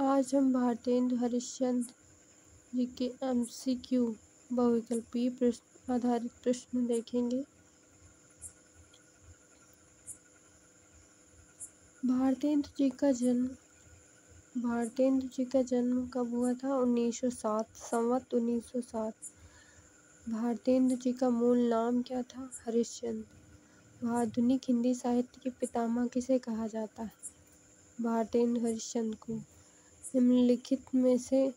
आज हम भारतेंदु हरिश्चंद्र जी के MCQ बहुविकल्पीय प्रश्न आधारित प्रश्न देखेंगे। भारतेंदु जी का जन्म कब हुआ था? 1907 संवत 1907। भारतेंदु जी का मूल नाम क्या था? हरिश्चंद्र। आधुनिक हिंदी साहित्य के पितामह किसे कहा जाता है? भारतेंदु हरिश्चंद्र को। निम्नलिखित में से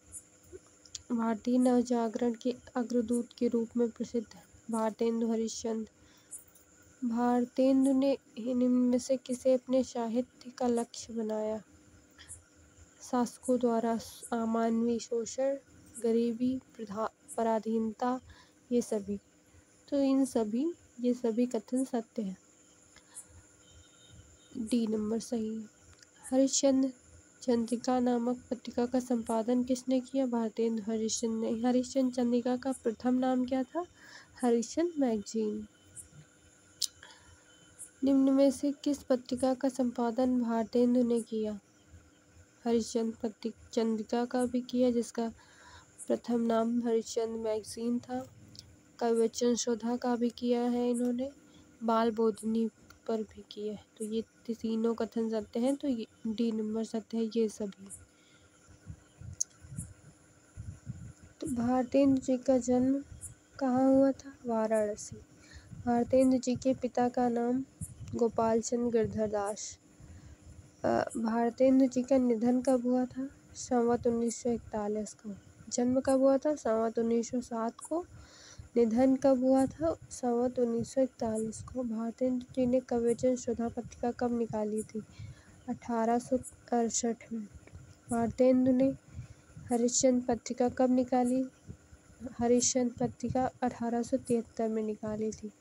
भारतीय नवजागरण के अग्रदूत के रूप में प्रसिद्ध है भारतेंदु हरिश्चंद्र। भारतेंदु ने निम्न में से किसे अपने साहित्य का लक्ष्य बनाया? शासकों द्वारा अमानवीय शोषण, गरीबी, पराधीनता, ये सभी। तो ये सभी कथन सत्य है। डी नंबर सही है। हरिश्चंद्र चंद्रिका नामक पत्रिका का संपादन किसने किया? भारतेंदु हरिश्चंद्र ने। हरिश्चंद्र चंद्रिका का प्रथम नाम क्या था? हरिश्चंद्र मैगजीन। निम्न में से किस पत्रिका का संपादन भारतेंदु ने किया? हरिश्चंद्र चंद्रिका का भी किया, जिसका प्रथम नाम हरिश्चंद्र मैगजीन था। कविवचन शोधा का भी किया है इन्होंने। बाल बोधिनी पर भी किया है। तो ये तीनों कथन सत्य हैं, तो ये डी नंबर सत्य है ये सभी। तो भारतेंदु जी का जन्म कहाँ हुआ था? वाराणसी। भारतेंदु जी के पिता का नाम गोपाल चंद्र गिरधर दास। भारतेंदु जी का निधन कब हुआ था? संवत 1941 को। जन्म कब हुआ था? संवत 1907 को। निधन कब हुआ था? संवत 1941 को। भारतेंदु जी ने कविवचन शोधा पत्रिका कब निकाली थी? 1868 में। भारतेंदु ने हरिश्चंद्र पत्रिका कब निकाली? हरिश्चंद्र पत्रिका 1873 में निकाली थी।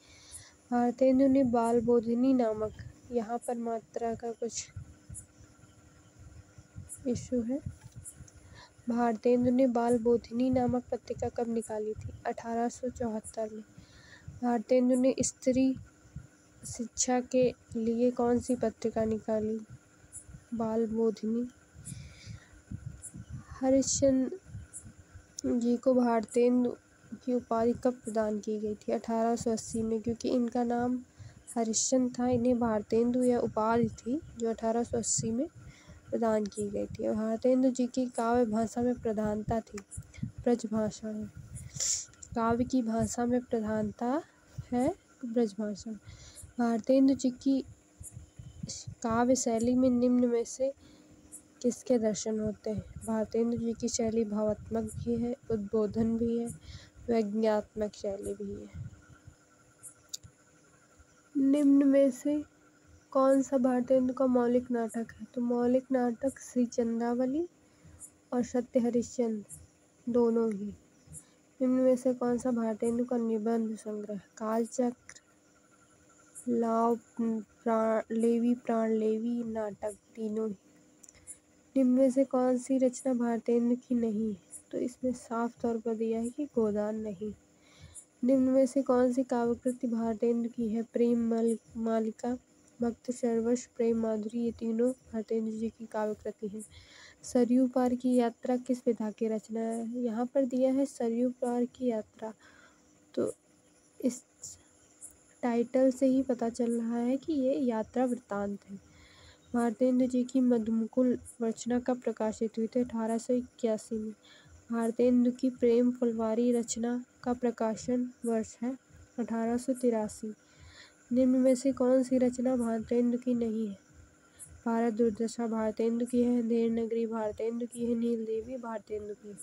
भारतेंदु ने बाल बोधिनी नामक, यहाँ पर मात्रा का कुछ इशू है। भारतेंदु ने बाल बोधिनी नामक पत्रिका कब निकाली थी? 1874 में। भारतेंदु ने स्त्री शिक्षा के लिए कौन सी पत्रिका निकाली? बाल बोधिनी। हरिश्चंद्र जी को भारतेंदु की उपाधि कब प्रदान की गई थी? 1880 में, क्योंकि इनका नाम हरिश्चंद्र था, इन्हें भारतेंदु यह उपाधि थी जो 1880 में प्रदान की गई थी। भारतेंदु जी की काव्य भाषा में प्रधानता थी ब्रजभाषा है। काव्य की भाषा में प्रधानता है ब्रजभाषा। भारतेंदु जी की काव्य शैली में निम्न में से किसके दर्शन होते हैं? भारतेंदु जी की शैली भावात्मक भी है, उद्बोधन भी है, व्यंग्यात्मक शैली भी है। निम्न में से कौन सा भारतेंदु का मौलिक नाटक है? तो मौलिक नाटक श्री चंद्रावली और सत्य हरिश्चंद्र दोनों ही। निम्न में से कौन सा भारतेंदु का निबंध संग्रह? कालचक्र, लेवी प्राण लेवी नाटक, तीनों ही। निम्न में से कौन सी रचना भारतेंदु की नहीं है? तो इसमें साफ तौर पर दिया है कि गोदान नहीं। निम्न में से कौन सी काव्यकृति भारतेंदु की है? प्रेम मालिका, भक्त सर्वस्व, प्रेम माधुरी, ये तीनों भारतेंदु जी की काव्यकृति हैं। सरयू पार की यात्रा किस विधा की रचना है? यहाँ पर दिया है सरयू पार की यात्रा, तो इस टाइटल से ही पता चल रहा है कि ये यात्रा वृत्तांत है। भारतेंदु जी की मधुमुकुल रचना कब प्रकाशित हुई थी? 1881 में। भारतेंदु की प्रेम फुलवारी रचना का प्रकाशन वर्ष है 1883। निम्न में से कौन सी रचना भारतेंदु की नहीं है? भारत दुर्दशा भारतेंदु की है, अंधेर नगरी भारतेंदु की है, नील देवी भारतेंदु की है।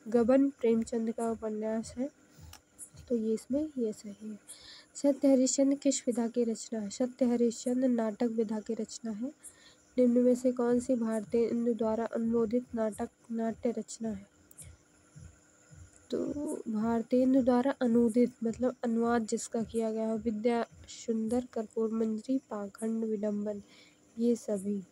गबन प्रेमचंद का उपन्यास है, तो ये इसमें ये सही है। सत्य हरिश्चंद्र किस विधा की रचना है? सत्य हरिश्चंद्र नाटक विधा की रचना है। निम्न में से कौन सी भारतेंदु द्वारा अनुमोदित नाट्य रचना है? तो भारतेंदु द्वारा अनुदित मतलब अनुवाद जिसका किया गया है, विद्या सुंदर, कर्पूर मंजरी, पाखंड, विडंबन, ये सभी।